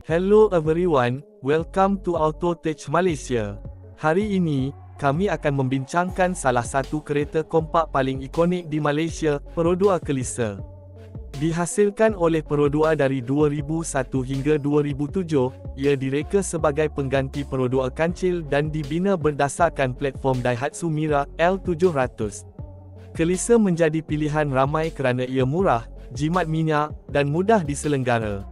Hello everyone, welcome to Autotech Malaysia. Hari ini, kami akan membincangkan salah satu kereta kompak paling ikonik di Malaysia, Perodua Kelisa. Dihasilkan oleh Perodua dari 2001 hingga 2007, ia direka sebagai pengganti Perodua Kancil dan dibina berdasarkan platform Daihatsu Mira L700. Kelisa menjadi pilihan ramai kerana ia murah, jimat minyak, dan mudah diselenggara.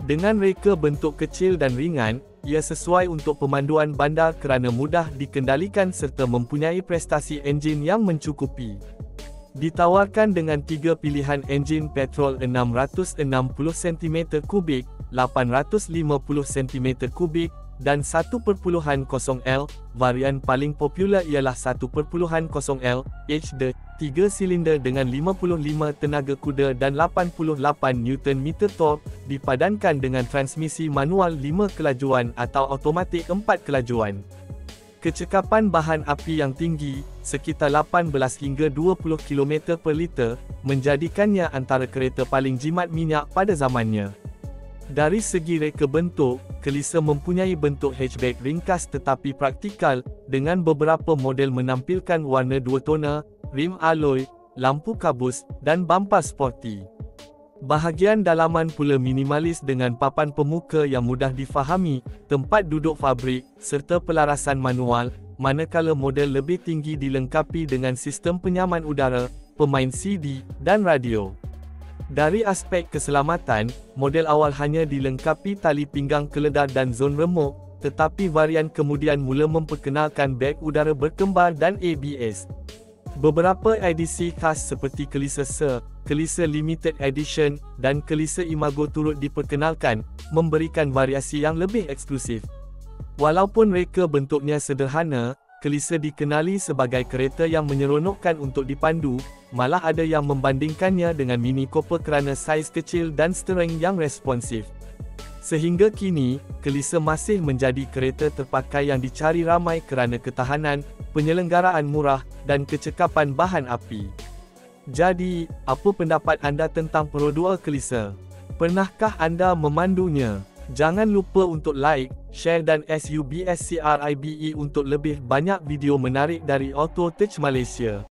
Dengan reka bentuk kecil dan ringan, ia sesuai untuk pemanduan bandar kerana mudah dikendalikan serta mempunyai prestasi enjin yang mencukupi. Ditawarkan dengan 3 pilihan enjin petrol 660 cm3, 850 cm3 dan 1.0L, varian paling popular ialah 1.0L HD, 3 silinder dengan 55 tenaga kuda dan 88 Nm torque, dipadankan dengan transmisi manual 5 kelajuan atau automatik 4 kelajuan. Kecekapan bahan api yang tinggi, sekitar 18 hingga 20 km/liter, menjadikannya antara kereta paling jimat minyak pada zamannya. Dari segi reka bentuk, Kelisa mempunyai bentuk hatchback ringkas tetapi praktikal, dengan beberapa model menampilkan warna dua tona, rim alloy, lampu kabus, dan bumper sporty. Bahagian dalaman pula minimalis dengan papan pemuka yang mudah difahami, tempat duduk fabrik, serta pelarasan manual, manakala model lebih tinggi dilengkapi dengan sistem penyaman udara, pemain CD, dan radio. Dari aspek keselamatan, model awal hanya dilengkapi tali pinggang keledar dan zon remuk, tetapi varian kemudian mula memperkenalkan beg udara berkembar dan ABS. Beberapa edisi khas seperti Kelisa Sir, Kelisa Limited Edition, dan Kelisa Imago turut diperkenalkan, memberikan variasi yang lebih eksklusif. Walaupun reka bentuknya sederhana, Kelisa dikenali sebagai kereta yang menyeronokkan untuk dipandu, malah ada yang membandingkannya dengan Mini Cooper kerana saiz kecil dan steering yang responsif. Sehingga kini, Kelisa masih menjadi kereta terpakai yang dicari ramai kerana ketahanan, penyelenggaraan murah, dan kecekapan bahan api. Jadi, apa pendapat anda tentang Perodua Kelisa? Pernahkah anda memandunya? Jangan lupa untuk like, share dan subscribe untuk lebih banyak video menarik dari Autotech Malaysia.